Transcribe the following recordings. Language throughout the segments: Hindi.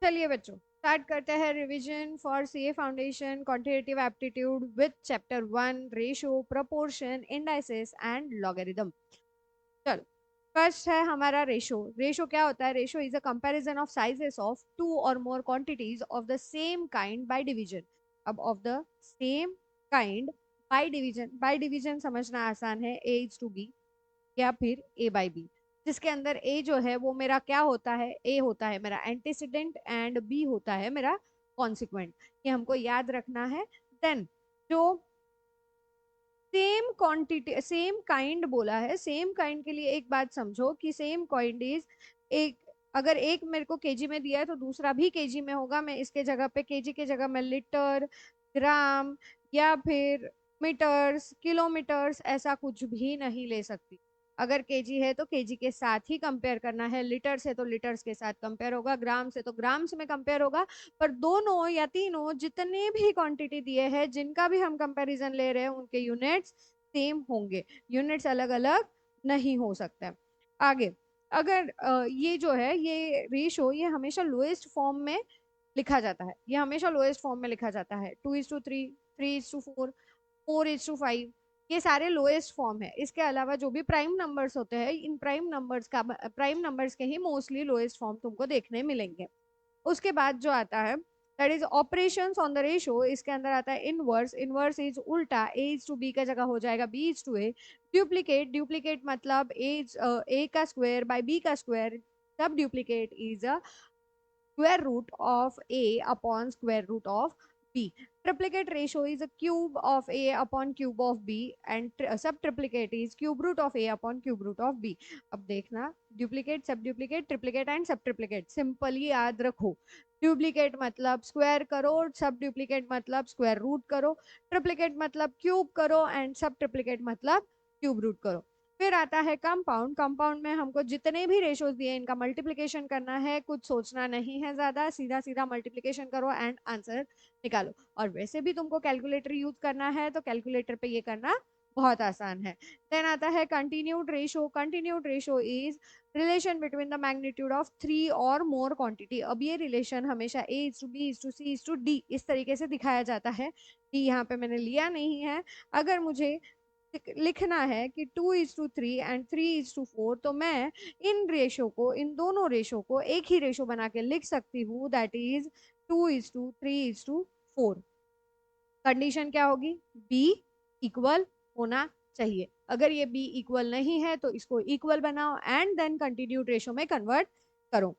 चलिए बच्चों, स्टार्ट करते हैं revision for CA foundation quantitative aptitude with chapter 1 ratio, proportion, indices and logarithm. चलो, फर्स्ट है हमारा रेशो। रेशो क्या होता है? Ratio is a comparison of sizes of two or more quantities of the same kind by division. अब of the same kind by division, by division समझना आसान है, ए इज टू बी या फिर ए बाई बी, जिसके अंदर ए जो है वो मेरा क्या होता है? ए होता है मेरा एंटीसीडेंट एंड बी होता है मेरा कॉन्सिक्वेंट। ये हमको याद रखना है। देन जो सेम क्वांटिटी सेम काइंड बोला है, सेम काइंड के लिए एक बात समझो कि सेम काइंड इज एक, अगर एक मेरे को केजी में दिया है तो दूसरा भी केजी में होगा। मैं इसके जगह पे केजी के जगह मैं लीटर, ग्राम या फिर मीटर्स, किलोमीटर्स ऐसा कुछ भी नहीं ले सकती। अगर केजी है तो केजी के साथ ही कंपेयर करना है, लीटर से तो लीटर्स के साथ कंपेयर होगा, ग्राम से तो ग्राम्स में कंपेयर होगा। पर दोनों या तीनों जितने भी क्वांटिटी दिए हैं, जिनका भी हम कंपैरिजन ले रहे हैं, उनके यूनिट्स सेम होंगे, यूनिट्स अलग अलग नहीं हो सकते। आगे, अगर ये जो है ये रेशो, ये हमेशा लोएस्ट फॉर्म में लिखा जाता है, ये हमेशा लोएस्ट फॉर्म में लिखा जाता है। 2:3, 3:4, 4:5, ये सारे लोएस्ट फॉर्म है। इसके अलावा जो भी प्राइम नंबर्स होते हैं, इन प्राइम नंबर्स के ही मोस्टली लोएस्ट फॉर्म तुमको देखने मिलेंगे। उसके बाद जो आता है that is operations on the ratio, इसके अंदर आता है इनवर्स। इनवर्स इज उल्टा, ए इज टू बी का जगह हो जाएगा B is to A. Duplicate, duplicate मतलब ए का स्क्वायर बाय बी का स्क्वायर। सब duplicate is a square root of a upon square root of b. Triplicate ratio is a cube of a upon cube of b and sub triplicate is cube root of a upon cube root of b. अब देखना, डुप्लीकेट, सब डुप्लीकेट, ट्रिप्लीकेट एंड सब ट्रिप्लीकेट सिंपली याद रखो। डुप्लीकेट मतलब स्क्वायर करो, सब डुप्लीकेट मतलब स्क्वायर रूट करो, ट्रिप्लीकेट मतलब क्यूब करो एंड सब ट्रिप्लीकेट मतलब क्यूब रूट करो। फिर आता है कंपाउंड। कंपाउंड में हमको जितने भी रेशोज दिए इनका मल्टीप्लिकेशन करना है, कुछ सोचना नहीं है ज्यादा, सीधा सीधा मल्टीप्लिकेशन करो एंड आंसर निकालो। और वैसे भी तुमको कैलकुलेटर यूज करना है तो कैलकुलेटर पे ये करना बहुत आसान है। देन आता है continued ratio. Continued ratio is relation between the magnitude of 3 or more quantity. अब ये रिलेशन हमेशा a is to B is to C is to d इस तरीके से दिखाया जाता है। डी यहाँ पे मैंने लिया नहीं है। अगर मुझे लिखना है कि 2:3 एंड 3:4, तो मैं इन रेशो को, इन दोनों रेशो को एक ही रेशो बना के लिख सकती हूँ, दैट इज 2:3:4। कंडीशन क्या होगी? बी इक्वल होना चाहिए। अगर ये बी इक्वल नहीं है तो इसको इक्वल बनाओ एंड देन कंटिन्यूड रेशो में कन्वर्ट करो।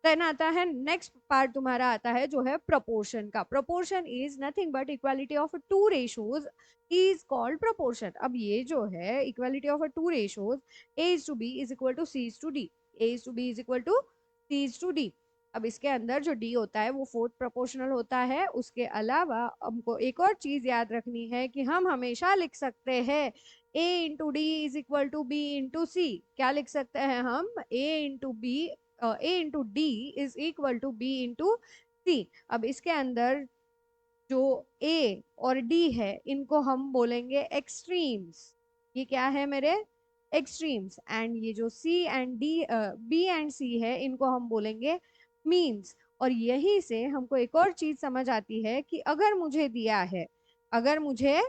देन आता है नेक्स्ट पार्ट, तुम्हारा आता है जो है प्रोपोर्शन का। Proportion is nothing but equality of two ratios is called proportion. अब ये जो है equality of two ratios, A is to B is equal to C is to D, A is to B is equal to C is to D. अब इसके अंदर जो डी होता है वो फोर्थ प्रोपोर्शनल होता है। उसके अलावा हमको एक और चीज याद रखनी है कि हम हमेशा लिख सकते हैं a into d is equal to b into c. क्या लिख सकते हैं हम? A into d is equal to b into c. अब इसके अंदर जो ए और डी है इनको हम बोलेंगे एक्सट्रीम्स। ये क्या है मेरे? एक्सट्रीम्स। एंड ये जो सी एंड डी, बी एंड सी है, इनको हम बोलेंगे मीन्स। और यही से हमको एक और चीज समझ आती है कि अगर मुझे दिया है, अगर मुझे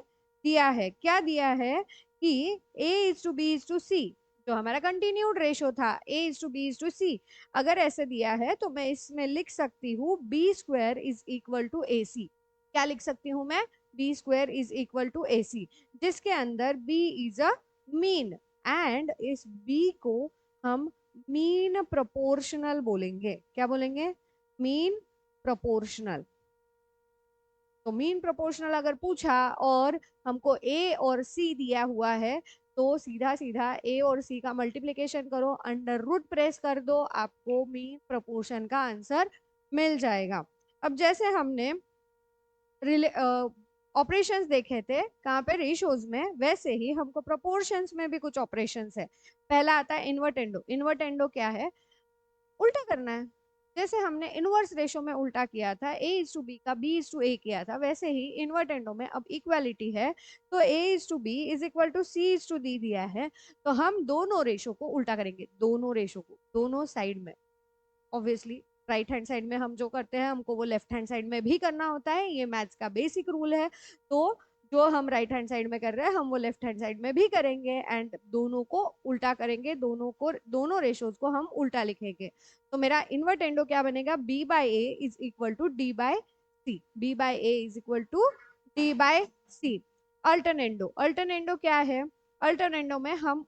दिया है, क्या दिया है कि a is to B is to c, जो हमारा कंटिन्यूड रेशो था a is to B is to c, अगर ऐसे दिया है तो मैं इसमें लिख सकती हूँ b square is equal to a c. क्या लिख सकती हूँ मैं? B square is equal to a c, जिसके अंदर b is a mean and इस बी को हम मीन प्रोपोर्शनल बोलेंगे। क्या बोलेंगे? Mean proportional. तो मीन प्रोपोर्शनल अगर पूछा और हमको ए और सी दिया हुआ है तो सीधा सीधा ए और सी का मल्टीप्लिकेशन करो, अंडर रूट प्रेस कर दो, आपको मीन प्रोपोर्शन का आंसर मिल जाएगा। अब जैसे हमने ऑपरेशंस देखे थे कहाँ पे? रेशोज में, वैसे ही हमको प्रोपोर्शंस में भी कुछ ऑपरेशंस है। पहला आता है इन्वर्टेंडो। इन्वर्टेंडो क्या है? उल्टा करना है। जैसे हमने इनवर्स रेशो में उल्टा किया था, ए इज टू बी का बी इज टू ए किया था, वैसे ही इन्वर्टेंडो में अब इक्वालिटी है तो a is to B is equal to C is to d दिया है, तो हम दोनों रेशो को उल्टा करेंगे, दोनों रेशो को, दोनों साइड में। ऑब्वियसली राइट हैंड साइड में हम जो करते हैं हमको वो लेफ्ट हैंड साइड में भी करना होता है, ये मैथ्स का बेसिक रूल है। तो जो हम राइट हैंड साइड में कर रहे हैं हम वो लेफ्ट हैंड साइड में भी करेंगे, एंड दोनों को उल्टा करेंगे, दोनों रेशोज को हम उल्टा लिखेंगे। तो मेरा इन्वर्टेंडो क्या बनेगा, b by A is equal to d by C, b by A is equal to d by C. Alternendo, alternendo क्या है, अल्टरनेंडो में हम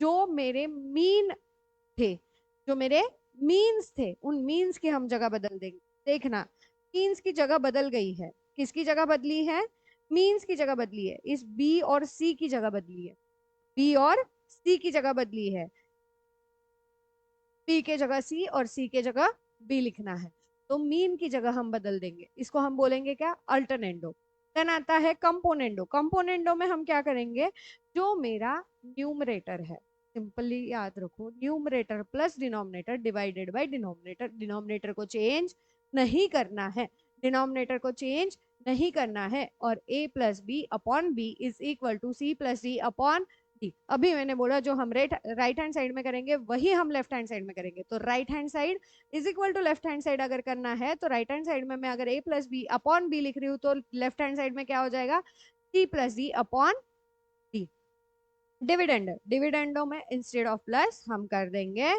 जो मेरे मीन थे, जो मेरे मीन्स थे, उन मीन्स की हम जगह बदल देंगे। देखना, मीन्स की जगह बदल गई है, किसकी जगह बदली है, मीन्स की जगह बदली है, इस बी और सी की जगह बदली है, बी और सी की जगह बदली है, बी के जगह सी और सी के जगह बी लिखना है, तो मीन की जगह हम बदल देंगे, इसको हम बोलेंगे क्या, अल्टरनेंडो। देन आता है कंपोनेंडो, कंपोनेंडो में हम क्या करेंगे, जो मेरा न्यूमरेटर है, सिंपली याद रखो, numerator plus denominator divided by denominator, denominator को चेंज नहीं करना है, डिनोमिनेटर को चेंज नहीं करना है, और a plus B upon B is equal to C plus D upon D. अभी मैंने बोला जो हम राइट हैंड साइड में करेंगे वही हम लेफ्ट हैंड साइड में करेंगे, तो right hand side is equal to left hand side अगर करना है तो राइट हैंड साइड में मैं अगर a plus B upon B लिख रही हूँ तो लेफ्ट हैंड साइड में क्या हो जाएगा, c plus D upon D. Dividend, dividendo में इंस्टेड ऑफ प्लस हम कर देंगे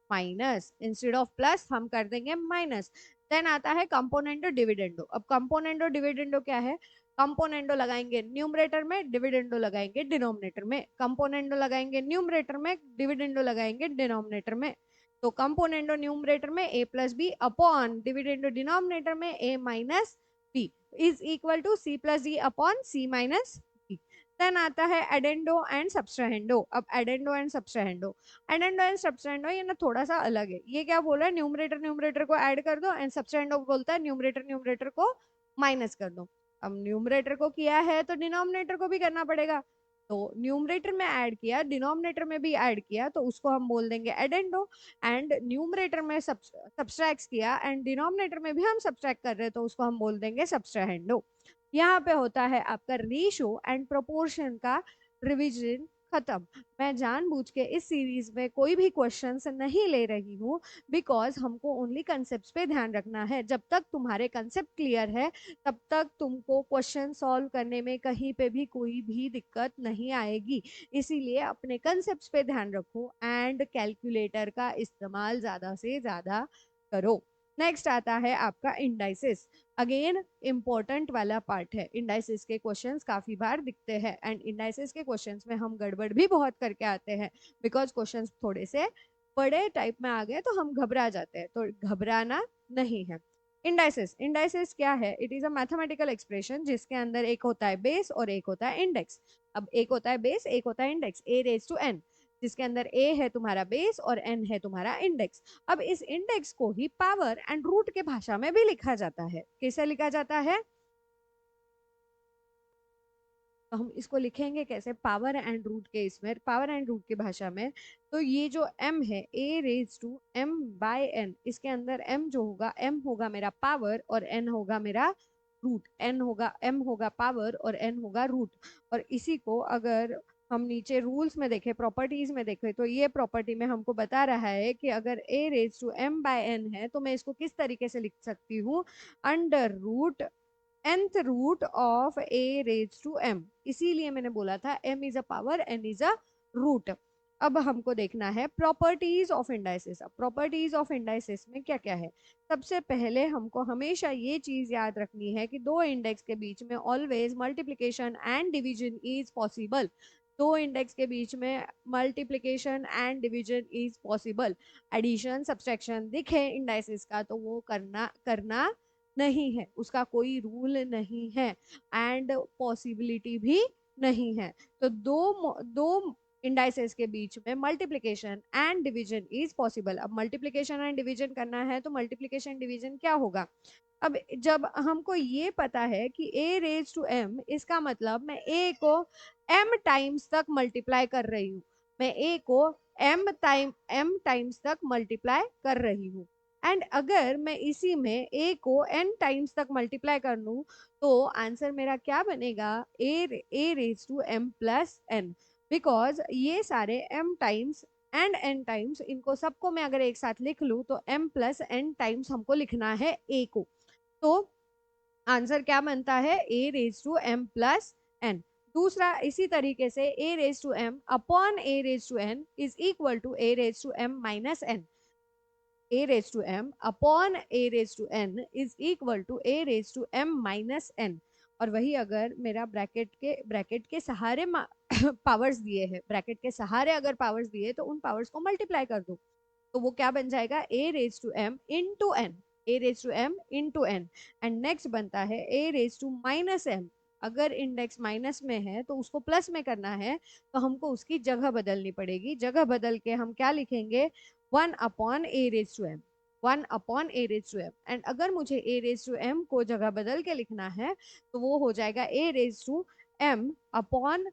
माइनस, इंस्टेड ऑफ प्लस हम कर देंगे माइनस। देन आता है कंपोनेंडो डिविडेंडो। अब कंपोनेंडो डिविडेंडो क्या है, कंपोनेंडो लगाएंगे न्यूमरेटर में, डिविडेंडो लगाएंगे डिनोमिनेटर में, कंपोनेंडो लगाएंगे न्यूमरेटर में, डिविडेंडो लगाएंगे डिनोमिनेटर में। तो कंपोनेंडो न्यूमरेटर में a plus B upon dividendo denominator में a minus B is equal to c plus D upon c minus B. Then आता है एडेंडो एंड सबट्राहेंडो। अब एडेंडो एंड सबट्राहेंडो, एडेंडो एंड सबट्राहेंडो ये ना थोड़ा सा अलग है, ये क्या बोल रहा है, न्यूमरेटर न्यूमरेटर को ऐड कर दो, एंड सबट्राहेंडो बोलता है न्यूमरेटर न्यूमरेटर को माइनस कर दो। अब न्यूमरेटर को किया है तो डिनोमिनेटर को भी करना पड़ेगा, तो न्यूमरेटर में ऐड किया, डिनोमिनेटर में भी ऐड किया, तो उसको हम बोल देंगे एडेंडो। एंड न्यूमरेटर में सब्सट्रैक्ट किया एंड डिनोमिनेटर में भी हम सब्सट्रैक्ट कर रहे हैं, तो उसको हम बोल देंगे सबट्राहेंडो। यहाँ पे होता है आपका रेशियो एंड प्रोपोर्शन का रिवीजन खत्म। मैं जानबूझ के इस सीरीज में कोई भी क्वेश्चंस नहीं ले रही हूँ, बिकॉज हमको ओनली कंसेप्ट पे ध्यान रखना है। जब तक तुम्हारे कंसेप्ट क्लियर है तब तक तुमको क्वेश्चन सॉल्व करने में कहीं पे भी कोई भी दिक्कत नहीं आएगी, इसीलिए अपने कंसेप्ट पे ध्यान रखो एंड कैलकुलेटर का इस्तेमाल ज्यादा से ज्यादा करो। नेक्स्ट आता है आपका इंडाइसिस। अगेन इम्पोर्टेंट वाला पार्ट है, इंडाइसिस के क्वेश्चंस काफी बार दिखते हैं, एंड इंडाइसिस के क्वेश्चंस में हम गड़बड़ भी बहुत करके आते हैं, बिकॉज क्वेश्चंस थोड़े से बड़े टाइप में आ गए तो हम घबरा जाते हैं, तो घबराना नहीं है। इंडाइसिस, इंडाइसिस क्या है, it is a mathematical expression जिसके अंदर एक होता है बेस और एक होता है इंडेक्स। अब एक होता है बेस, एक होता है index, a raise to n, जिसके अंदर a है तुम्हारा बेस और n है तुम्हारा इंडेक्स। अब इस इंडेक्स को ही पावर एंड रूट के भाषा में भी लिखा जाता है, कैसे लिखा जाता है, तो हम इसको लिखेंगे कैसे, पावर एंड रूट के, इसमें पावर एंड रूट की भाषा में। तो ये जो m है a raise to m by n, इसके अंदर m जो होगा, m होगा मेरा पावर और n होगा मेरा रूट, n होगा, m होगा पावर और n होगा रूट। और इसी को अगर हम नीचे रूल्स में देखें, प्रॉपर्टीज में देखें, तो ये प्रॉपर्टी में हमको बता रहा है कि अगर a raise to m by n है तो मैं इसको किस तरीके से लिख सकती हूँ, under root nth root of a raise to m। इसीलिए मैंने बोला था m is a power, n is a root. अब हमको देखना है प्रॉपर्टीज ऑफ इंडाइसिस। अब प्रॉपर्टीज ऑफ इंडाइसिस में क्या क्या है, सबसे पहले हमको हमेशा ये चीज याद रखनी है कि दो इंडेक्स के बीच में always multiplication and division is possible. दो इंडेक्स के बीच में multiplication and division is possible. Addition subtraction दिखे इंडाइसिस का तो वो करना करना नहीं है, उसका कोई रूल नहीं है एंड पॉसिबिलिटी भी नहीं है। तो दो दो इंडाइसेस के बीच में multiplication and division is possible. अब मल्टीप्लिकेशन एंड डिवीजन करना है तो मल्टीप्लिकेशन डिवीजन क्या होगा, अब जब हमको ये पता है कि a रेज टू m, इसका मतलब मैं a को m टाइम्स तक मल्टीप्लाई कर रही हूँ, मैं a को m टाइम्स तक मल्टीप्लाई कर रही हूँ। एंड अगर मैं इसी में a को n टाइम्स तक मल्टीप्लाई कर लूँ तो आंसर मेरा क्या बनेगा, a raise to m plus n, because ये सारे m times and n times, इनको सबको मैं अगर एक साथ लिख लूं तो m प्लस n टाइम्स हमको लिखना है a को। तो आंसर क्या बनता है, a raise to m plus n। दूसरा इसी तरीके से a raise to m upon a raise to n is equal to a raise to m minus n। a raised to m upon a raised to n is equal to a raised to m minus n। और वही अगर मेरा ब्रैकेट के सहारे पावर्स दिए हैं, ब्रैकेट के सहारे अगर पावर्स दिए तो उन पावर्स को मल्टीप्लाई कर दो, तो वो क्या बन जाएगा, a raise to m into n, a raise to m into n. And next बनता है a raise to minus m। अगर इंडेक्स माइनस में है तो उसको प्लस में करना है, तो हमको उसकी जगह बदलनी पड़ेगी। जगह बदल के हम क्या लिखेंगे, 1/a raise to m, 1/a raise to m। And अगर मुझे a रेज टू m को जगह बदल के लिखना है तो वो हो जाएगा a raise to m upon,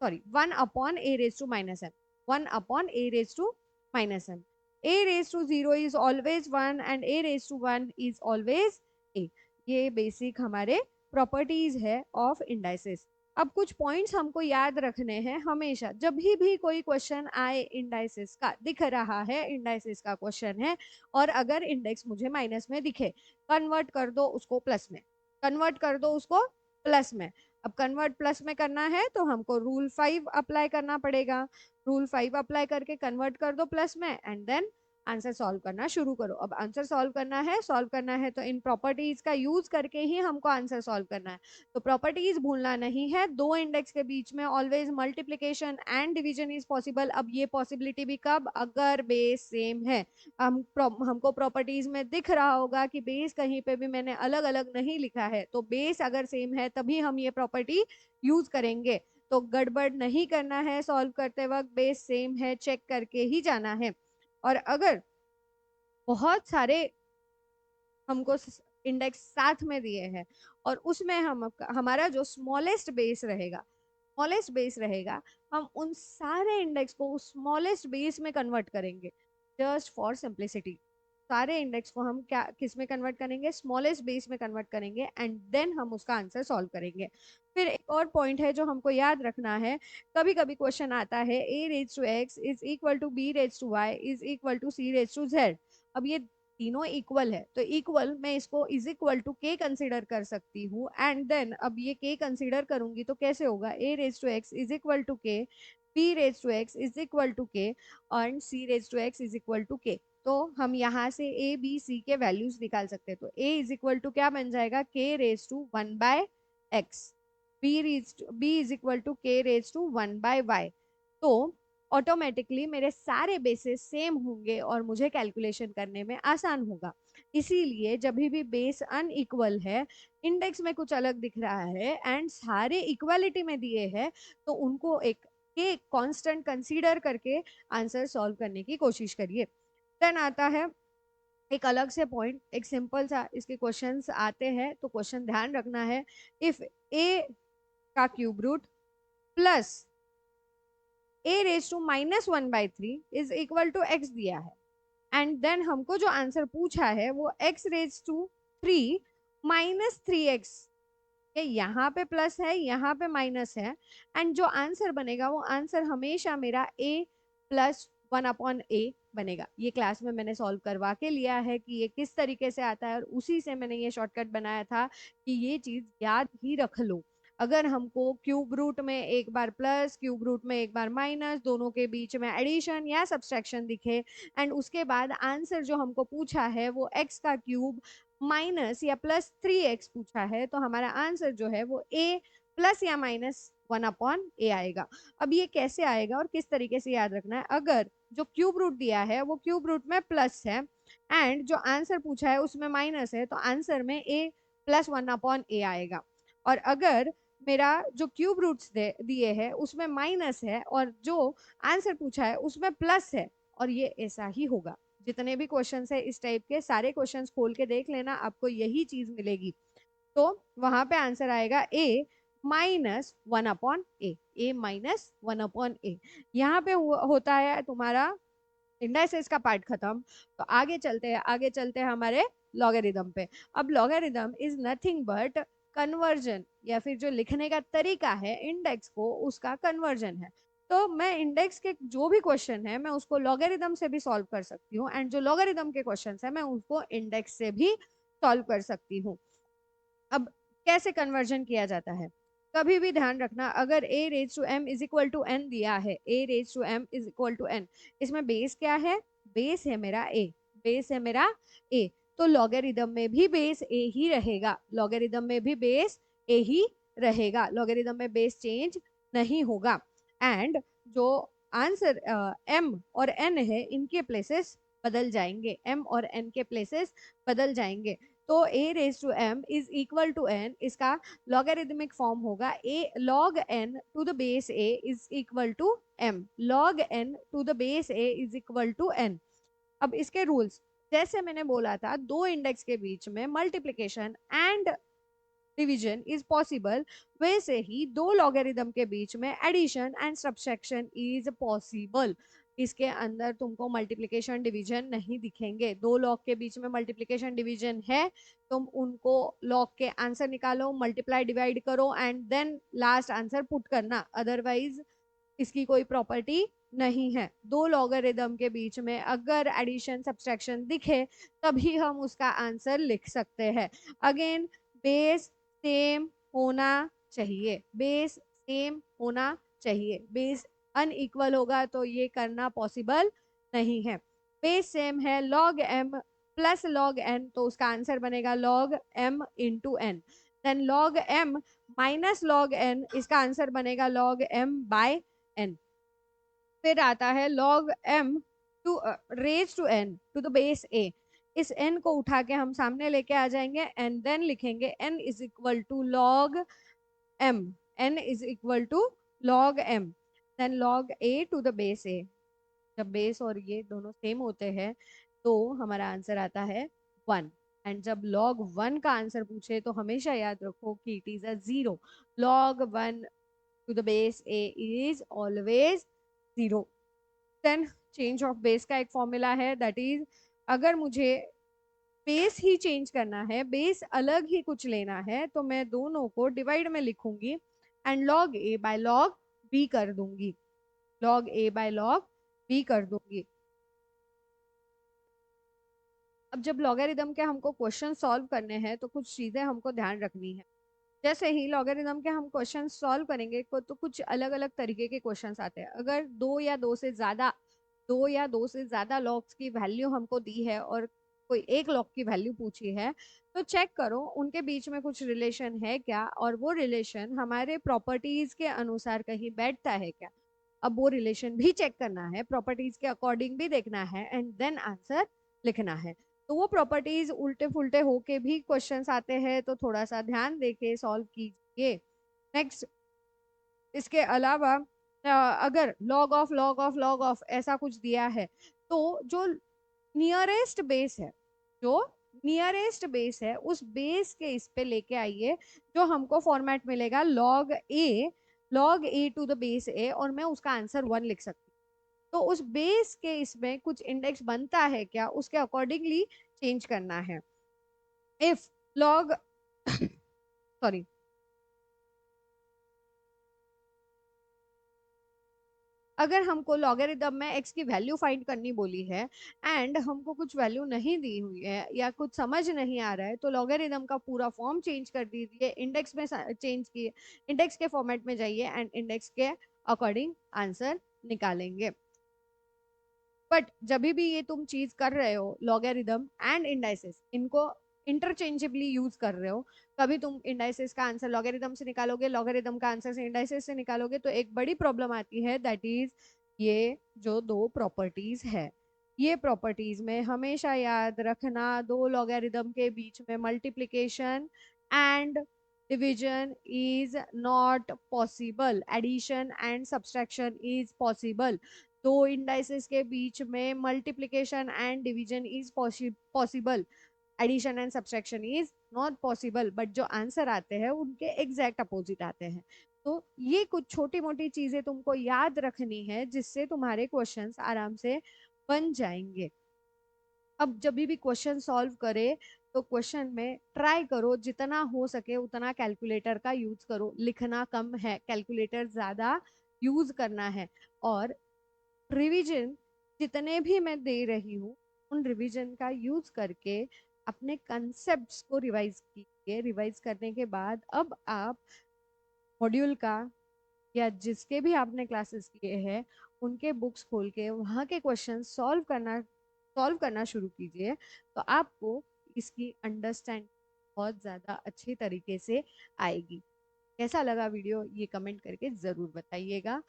sorry 1/a raise to minus m, 1/a raise to minus m। a raise to 0 is always 1 and a raise to 1 is always a। ये बेसिक हमारे प्रॉपर्टीज है ऑफ इंडाइसेस। अब कुछ पॉइंट्स हमको याद रखने हैं हमेशा, जब भी कोई क्वेश्चन आए इंडाइसेस का, दिख रहा है इंडाइसेस का क्वेश्चन है, और अगर इंडेक्स मुझे माइनस में दिखे, कन्वर्ट कर दो उसको प्लस में, कन्वर्ट कर दो उसको प्लस में। अब कन्वर्ट प्लस में करना है तो हमको रूल 5 अप्लाई करना पड़ेगा। रूल 5 अप्लाई करके कन्वर्ट कर दो प्लस में एंड देन आंसर सॉल्व करना शुरू करो। अब आंसर सॉल्व करना है तो इन प्रॉपर्टीज का यूज करके ही हमको आंसर सॉल्व करना है। तो प्रॉपर्टीज भूलना नहीं है, दो इंडेक्स के बीच में always multiplication and division is possible. अब ये पॉसिबिलिटी भी कब, अगर बेस सेम है। हमको प्रॉपर्टीज में दिख रहा होगा कि बेस कहीं पे भी मैंने अलग अलग नहीं लिखा है, तो बेस अगर सेम है तभी हम ये प्रॉपर्टी यूज करेंगे। तो गड़बड़ नहीं करना है, सॉल्व करते वक्त बेस सेम है चेक करके ही जाना है। और अगर बहुत सारे हमको इंडेक्स साथ में दिए हैं और उसमें हमारा जो स्मॉलेस्ट बेस रहेगा, हम उन सारे इंडेक्स को स्मॉलेस्ट बेस में कन्वर्ट करेंगे, जस्ट फॉर सिंप्लिसिटी। सारे इंडेक्स को हम क्या किस में कन्वर्ट करेंगे, स्मॉलेस्ट बेस में कन्वर्ट करेंगे एंड देन हम उसका आंसर सॉल्व करेंगे। फिर एक और पॉइंट है जो हमको याद रखना है, कभी कभी क्वेश्चन आता है a raise to x is equal to b raise to y is equal to c raise to z। अब ये तीनों इक्वल है तो इक्वल मैं इसको इज इक्वल टू के कंसिडर कर सकती हूँ। एंड देन अब ये के कंसिडर करूंगी तो कैसे होगा, a raise to x is equal to k, b raise to x is equal to k and c raise to x is equal to k. तो हम यहाँ से a b c के वैल्यूज निकाल सकते हैं। तो a इज इक्वल टू क्या बन जाएगा, k raise to 1/x, b is equal to k raise to 1/y। तो ऑटोमेटिकली मेरे सारे बेसिस सेम होंगे और मुझे कैलकुलेशन करने में आसान होगा। इसीलिए जब भी बेस अनइक्वल है, इंडेक्स में कुछ अलग दिख रहा है एंड सारे इक्वालिटी में दिए हैं, तो उनको एक के कांस्टेंट कंसीडर करके आंसर सॉल्व करने की कोशिश करिए। देन आता है एक अलग से पॉइंट, एक सिंपल सा इसके क्वेश्चंस आते हैं तो क्वेश्चन ध्यान रखना है। इफ ए का cube root plus a raise to -1/3 is equal to x दिया है एंड देन हमको जो आंसर पूछा है वो x रेज टू 3 -3x, यहाँ पे प्लस है यहाँ पे माइनस है एंड जो आंसर बनेगा वो आंसर हमेशा मेरा a प्लस 1/a बनेगा। ये क्लास में मैंने सॉल्व करवा के लिया है कि ये किस तरीके से आता है और उसी से मैंने ये शॉर्टकट बनाया था कि ये चीज याद ही रख लो। अगर हमको क्यूब रूट में एक बार प्लस, क्यूब रूट में एक बार माइनस, दोनों के बीच में एडिशन या सब्सट्रैक्शन दिखे एंड उसके बाद आंसर जो हमको पूछा है वो x का क्यूब माइनस या प्लस 3x पूछा है, तो हमारा आंसर जो है वो a प्लस या माइनस 1/a आएगा। अब ये कैसे आएगा और किस तरीके से याद रखना है, अगर जो क्यूब रूट दिया है वो क्यूब रूट में प्लस है एंड जो आंसर पूछा है उसमें माइनस है, तो आंसर में a प्लस 1/a आएगा। और अगर मेरा जो क्यूब रूट्स दिए है उसमें माइनस है और जो आंसर पूछा है उसमें प्लस है, और ये ऐसा ही होगा। जितने भी क्वेश्चंस है इस टाइप के, सारे क्वेश्चंस खोल के देख लेना, आपको यही चीज मिलेगी। तो वहां पे आंसर आएगा a -1/a, a -1/a। यहाँ पे होता है तुम्हारा इंडाइसेस का पार्ट खत्म। तो आगे चलते हैं हमारे लॉगरिदम पे। अब logarithm is nothing but conversion, या फिर जो लिखने का तरीका है इंडेक्स को, उसका कन्वर्जन है। तो मैं इंडेक्स के जो भी क्वेश्चन है मैं उसको लॉगरिदम से भी सॉल्व कर सकती हूँ, एंड जो लॉगरिदम के क्वेश्चन है मैं उसको इंडेक्स से भी सॉल्व कर सकती हूँ। अब कैसे कन्वर्जन किया जाता है, कभी भी ध्यान रखना, अगर a raise to m is equal to n दिया है, a raise to m is equal to n, इसमें बेस क्या है, बेस है मेरा a, बेस है मेरा a, तो लॉगरिदम में भी बेस a ही रहेगा, लॉगरिदम में भी बेस a ही रहेगा, लॉगरिदम में बेस चेंज नहीं होगा। एंड जो आंसर m और n है इनके प्लेसेस बदल जाएंगे, m और n के प्लेसेस बदल जाएंगे। तो a raise to m is equal to n, इसका लॉगरिदमिक फॉर्म होगा a log n to the base a is equal to m, log n to the base a is equal to n। अब इसके रूल्स, जैसे मैंने बोला था दो इंडेक्स के बीच में multiplication and division is possible, वैसे ही दो लॉगरिदम के बीच में addition and subtraction is possible. इसके अंदर तुमको मल्टीप्लिकेशन डिवीजन नहीं दिखेंगे, दो लॉग के बीच में मल्टीप्लिकेशन डिवीजन है, तुम उनको लॉग के आंसर निकालो, मल्टीप्लाई डिवाइड करो and then last answer put करना, अदरवाइज इसकी कोई प्रॉपर्टी नहीं है। दो लॉगरिदम के बीच में अगर एडिशन सब्ट्रैक्शन दिखे तभी हम उसका आंसर लिख सकते हैं। अगेन बेस सेम होना चाहिए, बेस सेम होना चाहिए, बेस अनइक्वल होगा तो ये करना पॉसिबल नहीं है। बेस सेम है log m plus log n, तो उसका आंसर बनेगा log m into n, then log m minus log n, इसका आंसर बनेगा log m बाय n। फिर आता है log m to raise to n to the base a, इस n को उठा के हम सामने लेके आ जाएंगे एंड देन लिखेंगे n is equal to log m, n is equal to log m, then log a to the base a। जब बेस और ये दोनों सेम होते हैं तो हमारा आंसर आता है 1, एंड जब log 1 का आंसर पूछे तो हमेशा याद रखो कि it is a 0, log 1 to the base a is always 0। Then change of base का एक फॉर्मूला है, दैट इज अगर मुझे बेस ही चेंज करना है, बेस अलग ही कुछ लेना है, तो मैं दोनों को डिवाइड में लिखूंगी and log a by log b कर दूंगी, log a by log b कर दूंगी। अब जब लॉगरिदम के हमको क्वेश्चन सॉल्व करने हैं तो कुछ चीजें हमको ध्यान रखनी है। जैसे ही लॉगरिदम के हम क्वेश्चन सॉल्व करेंगे तो कुछ अलग अलग तरीके के क्वेश्चंस आते हैं। अगर दो से ज्यादा लॉग्स की वैल्यू हमको दी है और कोई एक लॉग की वैल्यू पूछी है, तो चेक करो उनके बीच में कुछ रिलेशन है क्या, और वो रिलेशन हमारे प्रॉपर्टीज के अनुसार कहीं बैठता है क्या। अब वो रिलेशन भी चेक करना है, प्रॉपर्टीज के अकॉर्डिंग भी देखना है एंड देन आंसर लिखना है। तो वो प्रॉपर्टीज उल्टे फुल्टे होके भी क्वेश्चंस आते हैं, तो थोड़ा सा ध्यान देके सॉल्व कीजिए। नेक्स्ट, इसके अलावा अगर लॉग ऑफ ऐसा कुछ दिया है, तो जो नियरेस्ट बेस है, जो नियरेस्ट बेस है उस बेस के इस पे लेके आइए, जो हमको फॉर्मेट मिलेगा log a to the base a, और मैं उसका आंसर 1 लिख सकती हूँ। तो उस बेस के इसमें कुछ इंडेक्स बनता है क्या, उसके अकॉर्डिंगली चेंज करना है। इफ लॉग सॉरी, अगर हमको लॉगरिदम में x की वैल्यू फाइंड करनी बोली है एंड हमको कुछ वैल्यू नहीं दी हुई है या कुछ समझ नहीं आ रहा है, तो लॉगरिदम का पूरा फॉर्म चेंज कर दीजिए, इंडेक्स में चेंज किए, इंडेक्स के फॉर्मेट में जाइए एंड इंडेक्स के अकॉर्डिंग आंसर निकालेंगे। बट जब भी ये तुम चीज कर रहे हो, लॉगरिदम एंड इंडाइसेस इनको इंटरचेंजेबली यूज कर रहे हो, कभी तुम इंडाइसेस का आंसर लॉगरिदम से निकालोगे, लॉगरिदम का आंसर से इंडाइसेस से निकालोगे, तो एक बड़ी प्रॉब्लम आती है, दैट इज ये जो दो प्रॉपर्टीज है, ये प्रॉपर्टीज में हमेशा याद रखना, दो लॉगरिदम के बीच में multiplication and division is not possible, addition and subtraction is possible. दो इंडाइसेस के बीच में multiplication and division is possible, addition and subtraction is not possible, but जो आंसर आते हैं उनके एग्जैक्ट अपोजिट आते हैं। तो ये कुछ छोटी मोटी चीजें तुमको याद रखनी है जिससे तुम्हारे क्वेश्चंस आराम से बन जाएंगे। अब जब भी क्वेश्चन सॉल्व करे तो क्वेश्चन में ट्राई करो जितना हो सके उतना कैलकुलेटर का यूज करो, लिखना कम है, कैलकुलेटर ज्यादा यूज करना है। और रिवीजन जितने भी मैं दे रही हूँ, उन रिवीजन का यूज करके अपने कंसेप्ट्स को रिवाइज कीजिए। रिवाइज करने के बाद अब आप मॉड्यूल का या जिसके भी आपने क्लासेस किए हैं उनके बुक्स खोल के वहाँ के क्वेश्चन सॉल्व करना शुरू कीजिए। तो आपको इसकी अंडरस्टैंड बहुत ज़्यादा अच्छी तरीके से आएगी। कैसा लगा वीडियो ये कमेंट करके ज़रूर बताइएगा।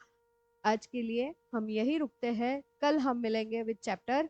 आज के लिए हम यही रुकते हैं, कल हम मिलेंगे विद चैप्टर